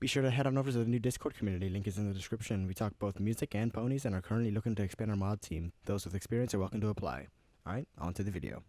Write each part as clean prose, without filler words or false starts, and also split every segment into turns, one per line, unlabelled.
Be sure to head on over to the new Discord community, link is in the description. We talk both music and ponies and are currently looking to expand our mod team. Those with experience are welcome to apply. Alright, on to the video.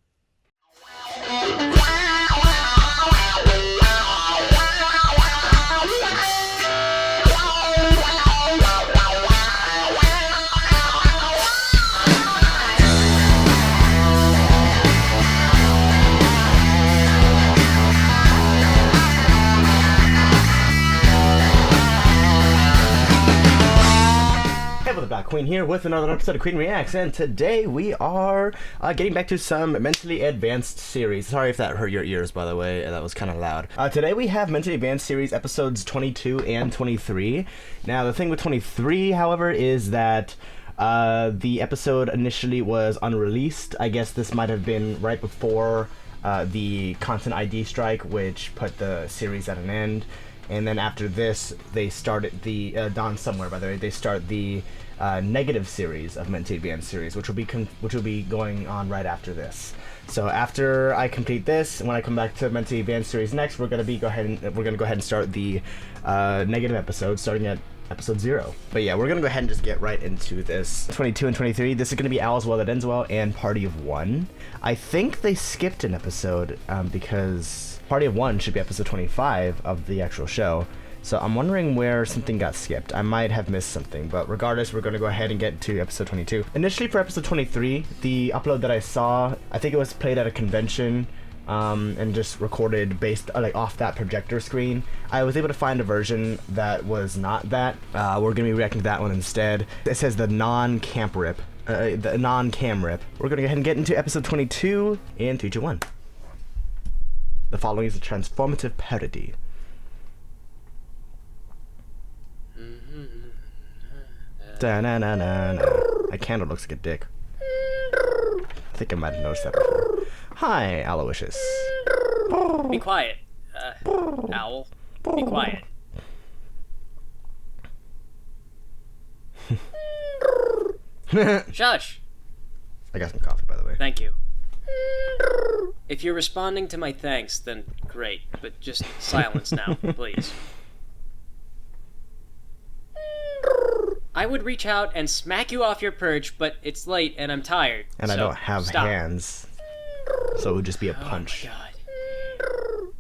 Black Queen here with another episode of Queen Reacts, and today we are getting back to some Mentally Advanced series. Sorry if that hurt your ears, by the way, that was kind of loud. Today we have Mentally Advanced series episodes 22 and 23. Now the thing with 23, however, is that the episode initially was unreleased. I guess this might have been right before the content ID strike, which put the series at an end. And then after this, they started the Dawn Somewhere. By the way, they start the negative series of Mentally Advanced series, which will be going on right after this. So after I complete this, when I come back to Mentally Advanced series next, we're gonna go ahead and start the negative episode, starting at episode 0. But yeah, we're gonna go ahead and just get right into this. 22 and 23. This is gonna be All's Well That Ends Well and Party of One. I think they skipped an episode because Party of One should be episode 25 of the actual show. So I'm wondering where something got skipped. I might have missed something, but regardless, we're going to go ahead and get to episode 22. Initially for episode 23, the upload that I saw, I think it was played at a convention and just recorded based off that projector screen. I was able to find a version that was not that. We're going to be reacting to that one instead. It says the non-cam rip. We're going to go ahead and get into episode 22 in 3, 2, 1. The following is a transformative parody. Da-na-na-na-na. That candle looks like a dick. I think I might have noticed that before. Hi, Aloysius.
Be quiet. Owl. Be quiet. Shush.
I got some coffee, by the way.
Thank you. If you're responding to my thanks, then great, but just silence now, please. I would reach out and smack you off your perch, but it's late and I'm tired.
And
so
I don't have
stop.
hands, so it would just be a punch.
Oh my god.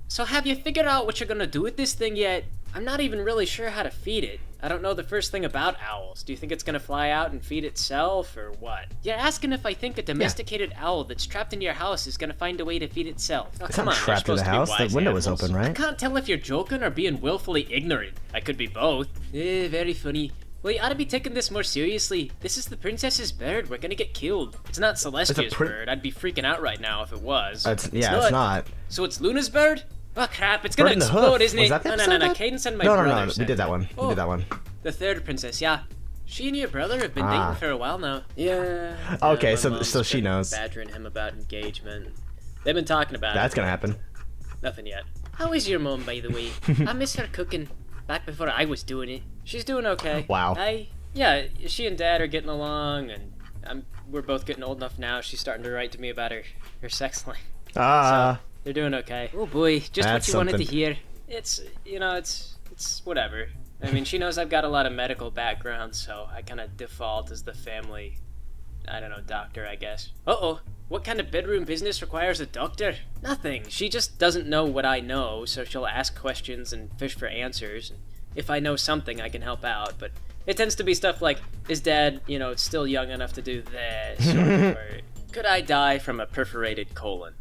So have you figured out what you're gonna do with this thing yet? I'm not even really sure how to feed it. I don't know the first thing about owls. Do you think it's gonna fly out and feed itself, or what? You're asking if I think a domesticated owl that's trapped in your house is gonna find a way to feed itself. Oh,
It's
come
not
on,
trapped in the house. The window was open,
I
right?
can't tell if you're joking or being willfully ignorant. I could be both. Very funny. Well, you ought to be taking this more seriously. This is the princess's bird. We're gonna get killed. It's not Celestia's bird. I'd be freaking out right now if it was.
It's not.
So it's Luna's bird? Oh crap, it's gonna
Bird in the
explode,
Hoof.
isn't
Was
it?
that the
No,
episode?
Cadence and my
No,
brother
we
said
did that one. We did that one.
The third princess, yeah. She and your brother have been dating for a while now. Yeah.
Okay,
my
so
mom's
she
been
knows.
Badgering him about engagement. They've been talking about
That's
it.
gonna happen.
Nothing yet. How is your mom, by the way? I miss her cooking. Back before I was doing it. She's doing okay.
Wow.
Yeah, she and Dad are getting along, and we're both getting old enough now. She's starting to write to me about her sex life. So, they're doing okay. Oh boy, just what you wanted to hear. It's, it's whatever. I mean, she knows I've got a lot of medical background, so I kind of default as the family, I don't know, doctor, I guess. Uh-oh, what kind of bedroom business requires a doctor? Nothing. She just doesn't know what I know, so she'll ask questions and fish for answers. If I know something, I can help out, but it tends to be stuff like, is Dad, still young enough to do this? Or could I die from a perforated colon?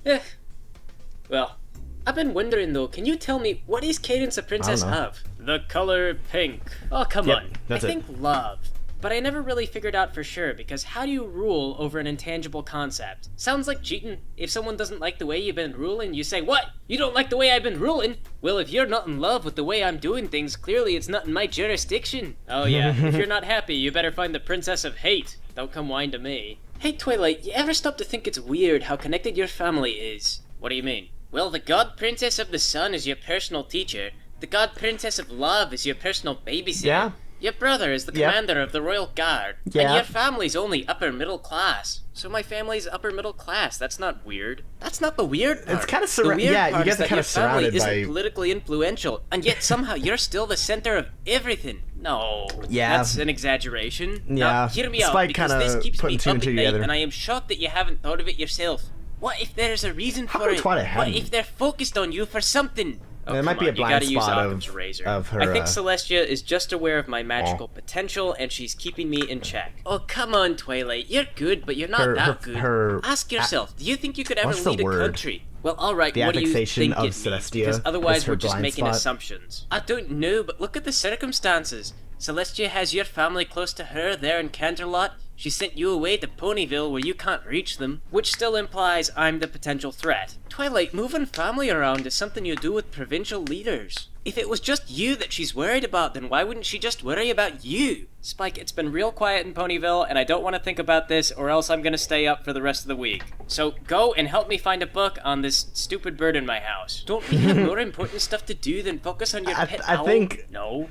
Well, I've been wondering though, can you tell me, what is Cadence a princess of? The color pink. Oh, come on. I think love. But I never really figured out for sure, because how do you rule over an intangible concept? Sounds like cheating. If someone doesn't like the way you've been ruling, you say, what? You don't like the way I've been ruling? Well, if you're not in love with the way I'm doing things, clearly it's not in my jurisdiction. Oh yeah, if you're not happy, you better find the princess of hate. Don't come whine to me. Hey Twilight, you ever stop to think it's weird how connected your family is? What do you mean? Well, the god princess of the sun is your personal teacher. The god princess of love is your personal babysitter.
Yeah.
Your brother is the commander of the Royal Guard, and your family's only upper middle class. So my family's upper middle class. That's not weird. That's not the weird part.
It's kind of surrounded. Yeah, you guys are kind of surrounded by.
Isn't politically influential, and yet somehow you're still the center of everything. No, that's an exaggeration.
Yeah,
now, hear me out,
Spike
because this keeps me up at night,
together.
and I am shocked that you haven't thought of it yourself. What if there's a reason for it? What if they're focused on you for something? Oh,
there might be a blind spot of her.
I think Celestia is just aware of my magical potential, and she's keeping me in check. Oh, come on, Twilight. You're good, but you're not that good. Ask yourself, do you think you could ever lead a country? Well, alright, what do you think it means? Because otherwise we're just making assumptions. I don't know, but look at the circumstances. Celestia has your family close to her there in Canterlot. She sent you away to Ponyville where you can't reach them, which still implies I'm the potential threat. Twilight, moving family around is something you do with provincial leaders. If it was just you that she's worried about, then why wouldn't she just worry about you? Spike, it's been real quiet in Ponyville, and I don't want to think about this, or else I'm gonna stay up for the rest of the week. So go and help me find a book on this stupid bird in my house. Don't we have more important stuff to do than focus on your pet owl?
I think...
No,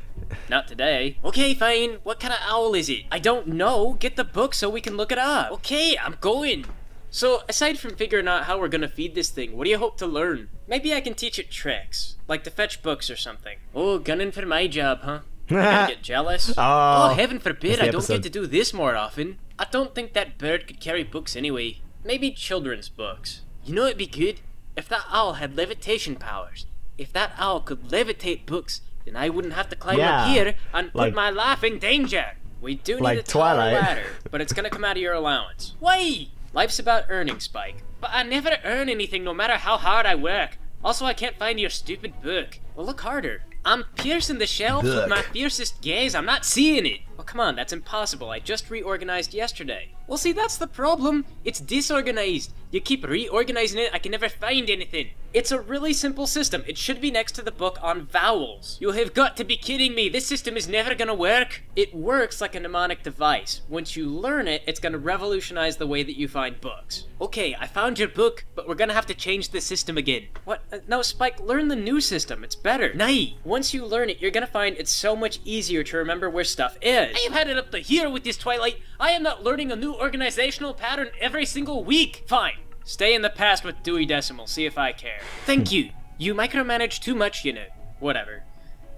not today. Okay, fine. What kind of owl is it? I don't know. Get the book so we can look it up. Okay, I'm going. So, aside from figuring out how we're gonna feed this thing, what do you hope to learn? Maybe I can teach it tricks, like to fetch books or something. Oh, gunning for my job, huh? You're gonna get jealous? Oh, heaven forbid I don't get to do this more often. I don't think that bird could carry books anyway. Maybe children's books. You know it'd be good? If that owl had levitation powers. If that owl could levitate books, then I wouldn't have to climb up here and put my life in danger. We do need a taller ladder, but it's gonna come out of your allowance. Why? Life's about earning, Spike. But I never earn anything no matter how hard I work. Also, I can't find your stupid book. Well, look harder. I'm piercing the shelves with my fiercest gaze. I'm not seeing it. Well, come on, that's impossible. I just reorganized yesterday. Well, see, that's the problem. It's disorganized. You keep reorganizing it, I can never find anything. It's a really simple system. It should be next to the book on vowels. You have got to be kidding me. This system is never gonna work. It works like a mnemonic device. Once you learn it, it's gonna revolutionize the way that you find books. Okay, I found your book, but we're gonna have to change the system again. What? No, Spike, learn the new system. It's better. Nay. Once you learn it, you're gonna find it's so much easier to remember where stuff is. I have had it up to here with this, Twilight. I am not learning a new organizational pattern every single week. Fine. Stay in the past with Dewey Decimal, see if I care. Thank you. You micromanage too much, you know. Whatever.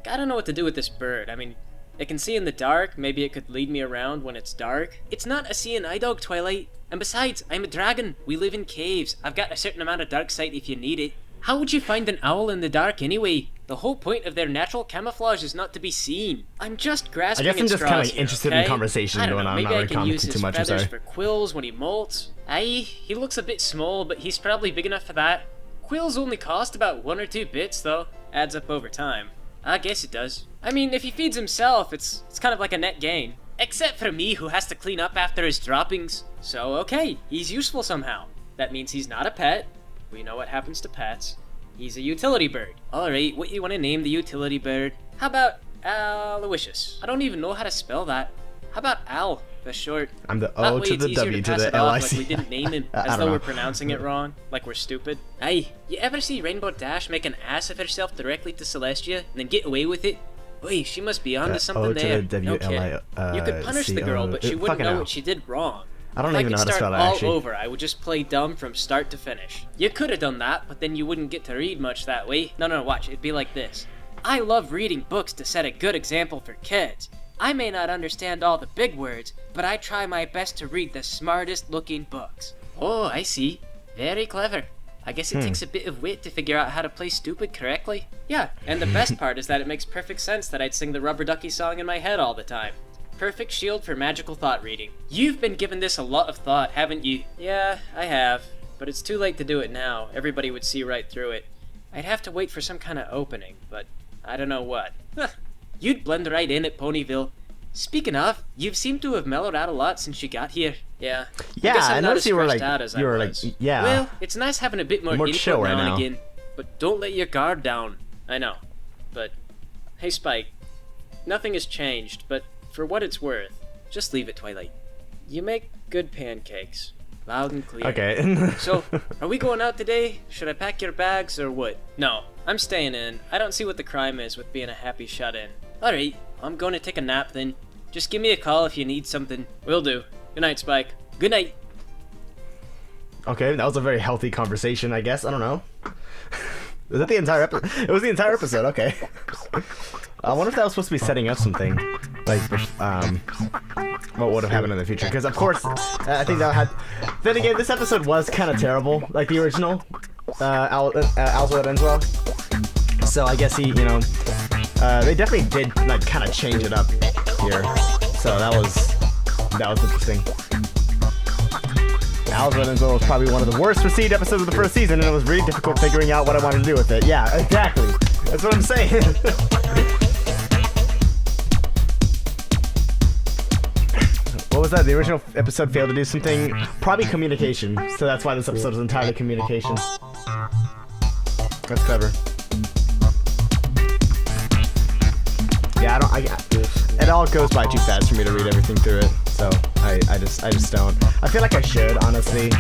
I don't know what to do with this bird. I mean, it can see in the dark. Maybe it could lead me around when it's dark. It's not a seeing eye dog, Twilight. And besides, I'm a dragon. We live in caves. I've got a certain amount of dark sight if you need it. How would you find an owl in the dark anyway? The whole point of their natural camouflage is not to be seen. I'm just grasping at straws. I guess I'm just kind of
interested in conversation going on. I'm not really commenting too much.
Maybe I can use his feathers for quills when he molts. Aye, he looks a bit small, but he's probably big enough for that. Quills only cost about 1 or 2 bits, though. Adds up over time. I guess it does. I mean, if he feeds himself, it's kind of like a net gain. Except for me, who has to clean up after his droppings. So, okay, he's useful somehow. That means he's not a pet. We know what happens to pets. He's a utility bird. Alright, what you want to name the utility bird? How about Aloysius? I don't even know how to spell that. How about Al for short?
I'm the O to the W to the L-I-C.
Like we didn't name him, as though we're pronouncing it wrong, like we're stupid. Hey, you ever see Rainbow Dash make an ass of herself directly to Celestia, and then get away with it? Boy, she must be onto something there. No kidding. You could punish the girl, but she wouldn't know what she did wrong.
I don't even know how to spell that, actually.
All over, I would just play dumb from start to finish. You could have done that, but then you wouldn't get to read much that way. No, watch, it'd be like this. I love reading books to set a good example for kids. I may not understand all the big words, but I try my best to read the smartest looking books. Oh, I see. Very clever. I guess it takes a bit of wit to figure out how to play stupid correctly. Yeah, and the best part is that it makes perfect sense that I'd sing the Rubber Ducky song in my head all the time. Perfect shield for magical thought reading. You've been giving this a lot of thought, haven't you? Yeah, I have. But it's too late to do it now. Everybody would see right through it. I'd have to wait for some kind of opening, but I don't know what. You'd blend right in at Ponyville. Speaking of, you've seemed to have mellowed out a lot since you got here. Yeah.
I noticed you were like,
yeah. Well, it's nice having a bit more input
chill
now
right
and
now.
again. But don't let your guard down. I know. But, hey Spike, nothing has changed, but for what it's worth, just leave it, Twilight. You make good pancakes. Loud and clear.
Okay.
So, are we going out today? Should I pack your bags or what? No, I'm staying in. I don't see what the crime is with being a happy shut-in. Alright, I'm going to take a nap then. Just give me a call if you need something. Will do. Good night, Spike. Good night.
Okay, that was a very healthy conversation, I guess. I don't know. Was that the entire episode? It was the entire episode, okay. I wonder if that was supposed to be setting up something. Like, what would have happened in the future. Because, of course, I think that had... Then again, this episode was kind of terrible. Like the original. Alzo ends well. So I guess he, they definitely did, like, kind of change it up here. So that was interesting. Alzo ends well was probably one of the worst received episodes of the first season, and it was really difficult figuring out what I wanted to do with it. Yeah, exactly. That's what I'm saying. What was that? The original episode failed to do something? Probably communication. So that's why this episode is entirely communication. That's clever. Yeah, it all goes by too fast for me to read everything through it. So I just don't. I feel like I should, honestly.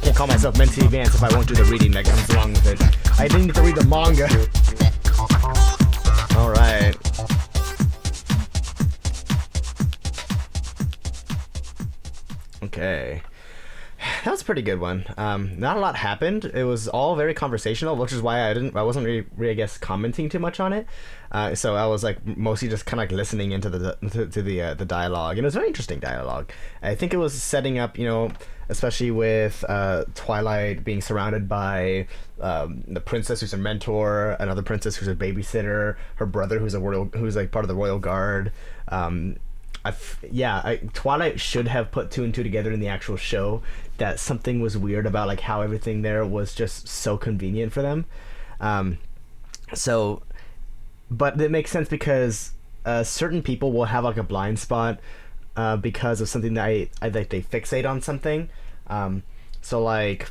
Can't call myself mentally advanced if I won't do the reading that comes along with it. I didn't need to read the manga. Alright. Okay. That was a pretty good one. Not a lot happened. It was all very conversational, which is why I wasn't really I guess, commenting too much on it. So I was like mostly just kind of like listening into the dialogue, and it was very interesting dialogue. I think it was setting up, especially with Twilight being surrounded by the princess who's her mentor, another princess who's a babysitter, her brother who's like part of the royal guard. Twilight should have put 2 and 2 together in the actual show, that something was weird about like how everything there was just so convenient for them. But it makes sense because certain people will have like a blind spot because of something that I like they fixate on something. So like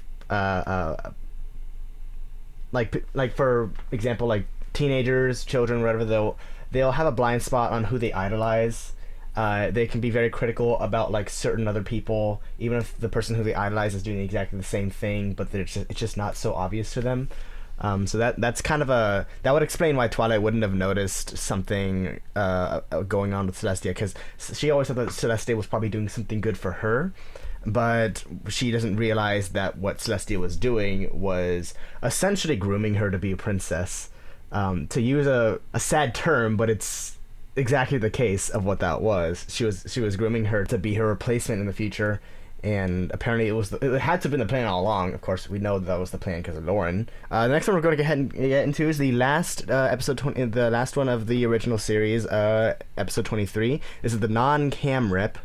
for example, like teenagers, children, whatever, they'll have a blind spot on who they idolize. They can be very critical about like certain other people, even if the person who they idolize is doing exactly the same thing, but it's just not so obvious to them. So that's kind of that would explain why Twilight wouldn't have noticed something going on with Celestia, because she always thought that Celestia was probably doing something good for her, but she doesn't realize that what Celestia was doing was essentially grooming her to be a princess. To use a sad term, but it's exactly the case of what that was. She was grooming her to be her replacement in the future, and apparently it had to have been the plan all along. Of course, we know that was the plan because of Lauren. The next one we're going to go ahead and get into is the last episode, the last one of the original series, episode 23. This is the non-cam rip,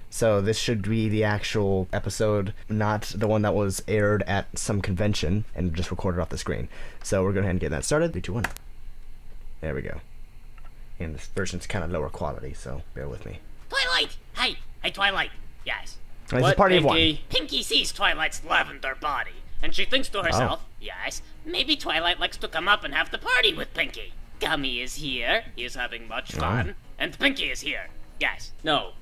so this should be the actual episode, not the one that was aired at some convention and just recorded off the screen. So we're going to go ahead and get that started. 3, 2, 1. There we go. And this version's kind of lower quality, so bear with me.
Twilight! Hey, Twilight. Yes.
It's a party of one.
Pinky sees Twilight's lavender body, and she thinks to herself, yes, maybe Twilight likes to come up and have the party with Pinky. Gummy is here. He is having much fun. And Pinky is here. Yes.
No,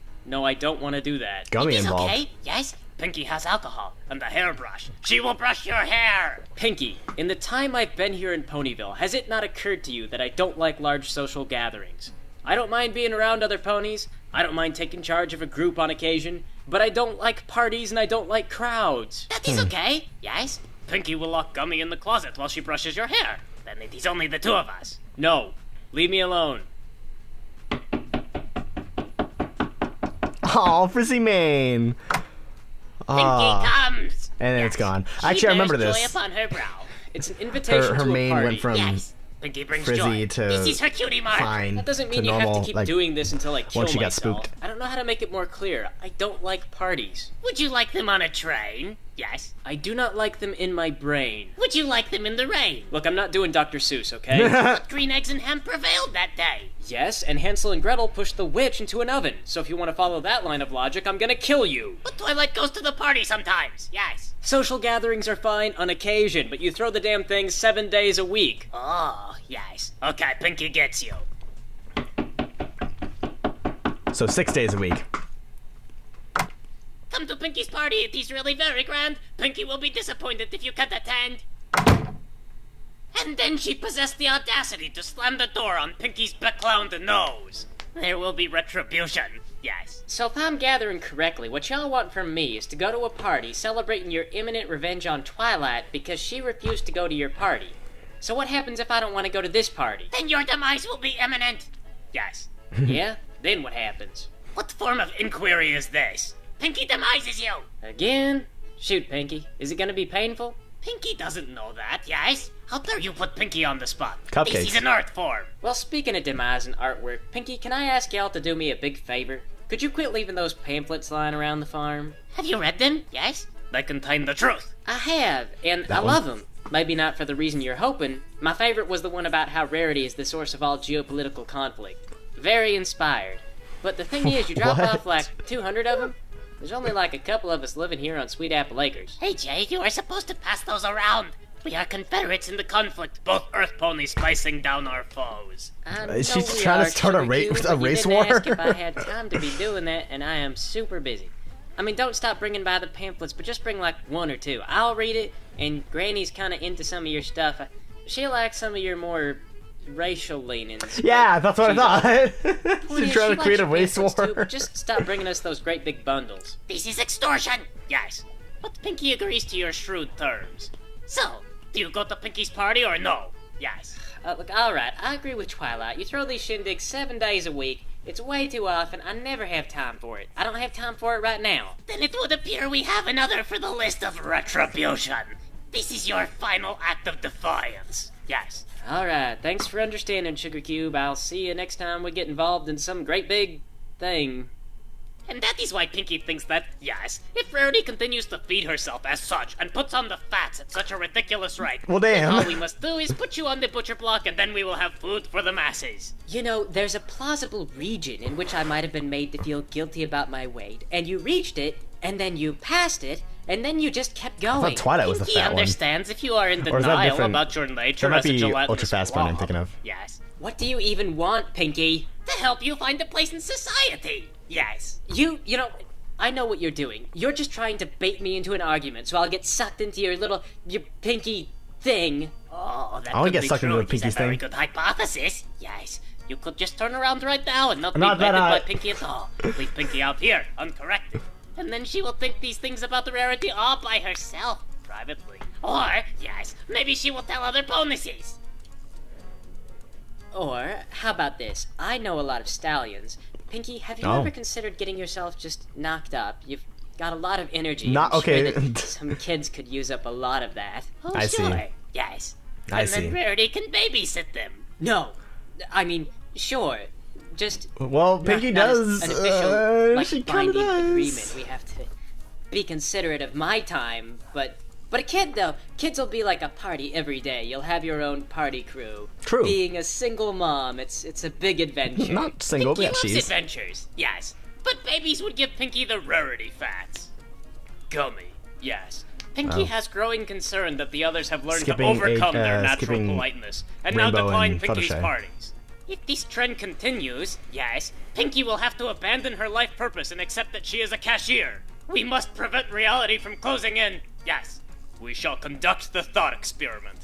I don't want to do that.
Gummy involved.
Okay, yes. Pinky has alcohol and the hairbrush. She will brush your hair.
Pinky, in the time I've been here in Ponyville, has it not occurred to you that I don't like large social gatherings? I don't mind being around other ponies. I don't mind taking charge of a group on occasion. But I don't like parties and I don't like crowds.
That is okay, yes. Pinky will lock Gummy in the closet while she brushes your hair. Then it is only the 2 of us.
No, leave me alone.
Oh, Frizzy Mane.
Pinky comes!
And then it's gone. Actually, I remember this.
Joy upon her brow.
It's an invitation
her
to a
mane
party.
went from
Pinky brings
Frizzy
joy.
to
This is her cutie mark.
fine.
That doesn't mean
to
you
normal,
have to keep
like,
doing this until I kill
once she got
myself.
spooked.
I don't know how to make it more clear. I don't like parties.
Would you like them on a train? Yes.
I do not like them in my brain.
Would you like them in the rain?
Look, I'm not doing Dr. Seuss, okay?
But green eggs and ham prevailed that day.
Yes, and Hansel and Gretel pushed the witch into an oven. So if you want to follow that line of logic, I'm gonna kill you.
But Twilight goes to the party sometimes. Yes.
Social gatherings are fine on occasion, but you throw the damn thing 7 days a week.
Oh, yes. Okay, Pinky gets you.
So 6 days a week.
Come to Pinky's party. It is really very grand. Pinky will be disappointed if you cut that hand. And then she possessed the audacity to slam the door on Pinky's beclowned nose. There will be retribution, yes.
So if I'm gathering correctly, what y'all want from me is to go to a party celebrating your imminent revenge on Twilight because she refused to go to your party. So what happens if I don't want to go to this party?
Then your demise will be imminent. Yes.
Yeah? Then what happens?
What form of inquiry is this? Pinky demises you.
Again? Shoot, Pinky. Is it gonna be painful?
Pinky doesn't know that, yes? How dare you put Pinky on the spot?
Cupcakes.
This is an art form.
Well, speaking of demise and artwork, Pinky, can I ask y'all to do me a big favor? Could you quit leaving those pamphlets lying around the farm?
Have you read them? Yes? They contain the truth.
I have, and I love them. Maybe not for the reason you're hoping. My favorite was the one about how rarity is the source of all geopolitical conflict. Very inspired. But the thing is, you drop off like 200 of them, there's only like a couple of us living here on Sweet Apple Acres.
Hey, Jay, you are supposed to pass those around. We are Confederates in the conflict, both Earth ponies slicing down our foes.
She's trying to start a race war?
Ask if I had time to be doing that, and I am super busy. I mean, don't stop bringing by the pamphlets, but just bring like one or two. I'll read it, and Granny's kind of into some of your stuff. She likes some of your more racial leanings.
Yeah, that's what I thought. She's trying to create a race war.
Too, but just stop bringing us those great big bundles.
This is extortion. Yes, but Pinky agrees to your shrewd terms. So, do you go to Pinky's party or no? Yes.
Look, alright, I agree with Twilight. You throw these shindigs 7 days a week. It's way too often. I never have time for it. I don't have time for it right now.
Then it would appear we have another for the list of retribution. This is your final act of defiance. Yes.
Alright, thanks for understanding, Sugar Cube. I'll see you next time we get involved in some great big thing.
And that is why Pinky thinks that, yes, if Rarity continues to feed herself as such and puts on the fats at such a ridiculous rate,
well, damn.
All we must do is put you on the butcher block and then we will have food for the masses.
You know, there's a plausible region in which I might have been made to feel guilty about my weight, and you reached it, and then you passed it, and then you just kept going.
I thought Twilight was the
Pinky
fat one.
understands if you are in denial about your nature as a gelatinous
That might be Ultra Fast Burn I'm thinking of.
Yes.
What do you even want, Pinky?
To help you find a place in society. Yes.
You know, I know what you're doing. You're just trying to bait me into an argument, so I'll get sucked into your Pinky thing.
Oh, that
I want
could
to get
be
sucked
true.
into a
It is
Pinky's
a very
thing.
good hypothesis. Yes. You could just turn around right now and not be
Not that
baited by Pinky at all. Leave Pinky out here, uncorrected. And then she will think these things about the Rarity all by herself, privately. Or, yes, maybe she will tell other bonuses.
Or, how about this? I know a lot of stallions. Pinky, have you ever considered getting yourself just knocked up? You've got a lot of energy. I'm sure that some kids could use up a lot of that.
Oh,
I
sure.
see.
Yes.
I see.
And then Rarity can babysit them.
No. I mean, sure. Just...
Well, Pinky does.
An official,
she
binding
does.
agreement. We have to be considerate of my time, but a kid, though, kids will be like a party every day. You'll have your own party crew.
True.
Being a single mom, it's a big adventure.
Not single,
Pinky
but
loves
she's.
adventures, yes. But babies would give Pinky the Rarity fats. Gummy, yes. Pinky has growing concern that the others have learned to overcome their natural politeness and now decline Pinky's parties. If this trend continues, yes, Pinky will have to abandon her life purpose and accept that she is a cashier. We must prevent reality from closing in. Yes, we shall conduct the thought experiment.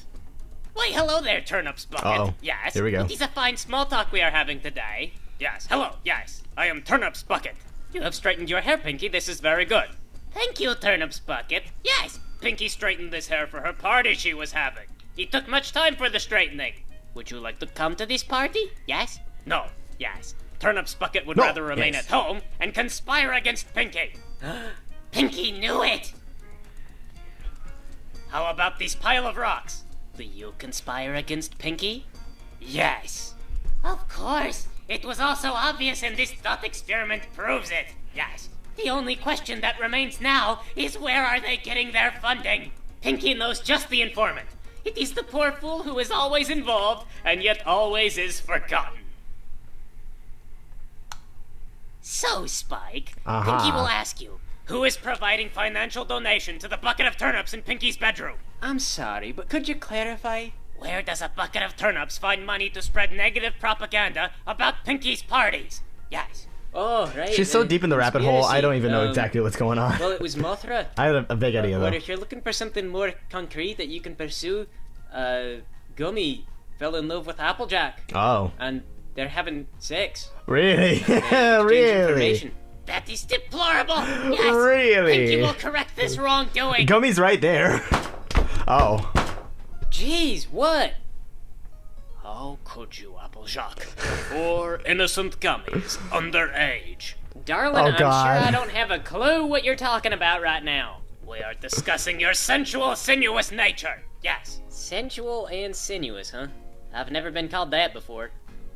Why, hello there, Turnips Bucket.
Uh-oh.
Yes,
Here we go.
it is a fine small talk we are having today. Yes, hello, yes, I am Turnips Bucket. You have straightened your hair, Pinky, this is very good. Thank you, Turnips Bucket. Yes, Pinky straightened this hair for her party she was having. It took much time for the straightening. Would you like to come to this party? Yes? No. Yes. Turnips Bucket would rather remain at home and conspire against Pinky. Pinky knew it! How about this pile of rocks? Do you conspire against Pinky? Yes. Of course. It was also obvious and this thought experiment proves it. Yes. The only question that remains now is where are they getting their funding? Pinky knows just the informant. It is the poor fool who is always involved, and yet always is forgotten. So, Spike, Pinky will ask you, who is providing financial donation to the bucket of turnips in Pinky's bedroom?
I'm sorry, but could you clarify?
Where does a bucket of turnips find money to spread negative propaganda about Pinky's parties? Yes.
Oh, right.
She's so deep in the rabbit hole, I don't even know exactly what's going on.
Well, it was Mothra.
I have a big idea, though.
But if you're looking for something more concrete that you can pursue, Gummy fell in love with Applejack.
Oh.
And they're having sex.
Really?
Really?
That is deplorable. Yes.
Really?
Pinky will correct this wrongdoing.
Gummy's right there. Oh.
Jeez, what?
How could you, Applejack? Poor innocent gummies, underage.
Darling,
Oh,
I'm
God.
sure I don't have a clue what you're talking about right now.
We are discussing your sensual, sinuous nature. Yes.
Sensual and sinuous, huh? I've never been called that before.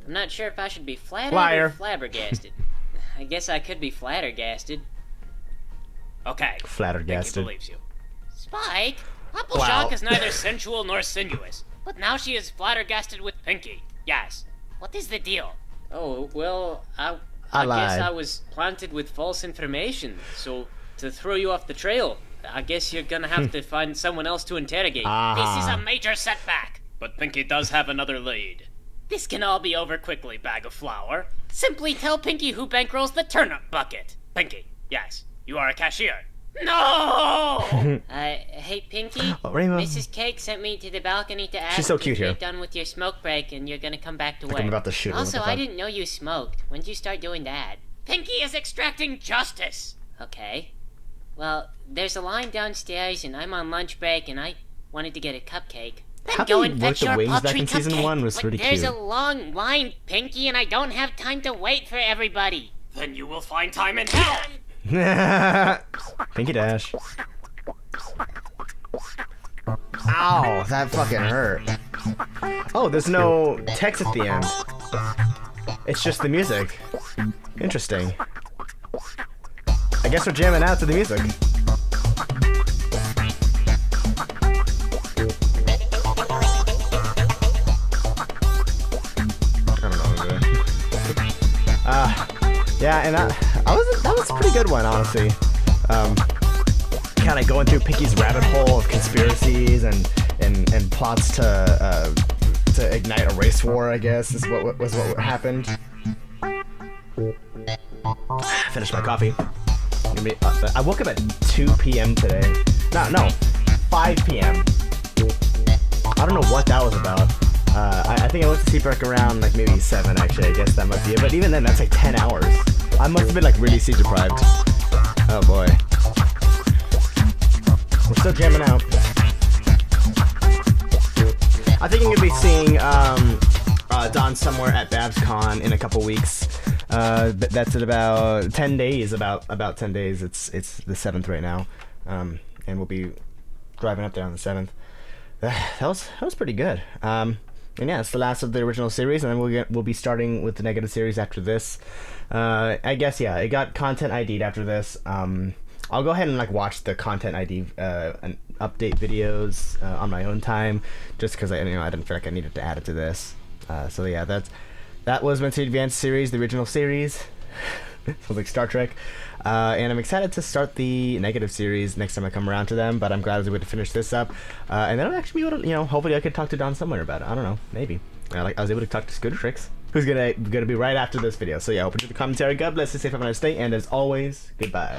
I'm not sure if I should be flattered
Liar.
or flabbergasted. I guess I could be flattergasted.
Okay. Pinky
Flattergasted.
believes you. Spike, Applejack
Wow.
is neither sensual nor sinuous, but now she is flabbergasted with Pinky. Yes. What is the deal?
Oh, well, I guess
lied.
I was planted with false information, so to throw you off the trail, I guess you're gonna have to find someone else to interrogate.
This is a
Ah.
major setback. But Pinky does have another lead. This can all be over quickly, bag of flour. Simply tell Pinky who bankrolls the turnip bucket. Pinky, yes, you are a cashier. No!
Hey, Pinky,
Oh, Rainbow.
Mrs. Cake sent me to the balcony to ask
She's so cute
if you're
here.
done with your smoke break and you're gonna come back to work.
I'm about to shoot her.
Also,
What the
I
fuck?
didn't know you smoked. When did you start doing that?
Pinky is extracting justice.
Okay. Well, there's a line downstairs and I'm on lunch break and I wanted to get a cupcake.
How
Go
they
and
work
fetch
the
your
wings back
paltry
in season
cupcake.
1 was
But
pretty
there's
cute.
a long line, Pinky, and I don't have time to wait for everybody.
Then you will find time in hell.
Pinky Dash. Ow, that fucking hurt. Oh, there's no text at the end. It's just the music. Interesting. I guess we're jamming out to the music. I don't know. Yeah, and that was a pretty good one, honestly. Kind of going through Pinky's rabbit hole of conspiracies and plots to ignite a race war, I guess, is what happened. Finished my coffee. I woke up at 2 p.m. today. No, 5 p.m. I don't know what that was about. I think I went to sleep like around like maybe 7 actually. I guess that might be it. But even then, that's like 10 hours. I must have been like really sleep deprived. Oh boy. We're still jamming out. I think I'm gonna be seeing Don somewhere at BabsCon in a couple weeks. That's in about 10 days. About 10 days. It's the 7th right now, and we'll be driving up there on the 7th. That was pretty good. And yeah, it's the last of the original series, and then we'll be starting with the negative series after this. I guess yeah, it got content ID'd after this. I'll go ahead and like watch the content ID and update videos on my own time, just because I didn't feel like I needed to add it to this. So yeah, that was Mentally Advanced series, the original series. Sounds like Star Trek. And I'm excited to start the negative series next time I come around to them, but I'm glad I was able to finish this up. And then I'll actually be able to, hopefully I could talk to Don somewhere about it. I don't know, maybe. I was able to talk to Scooter Tricks, who's gonna be right after this video. So yeah, hope you enjoyed the commentary. God bless you, safe, have a nice day, and as always, goodbye.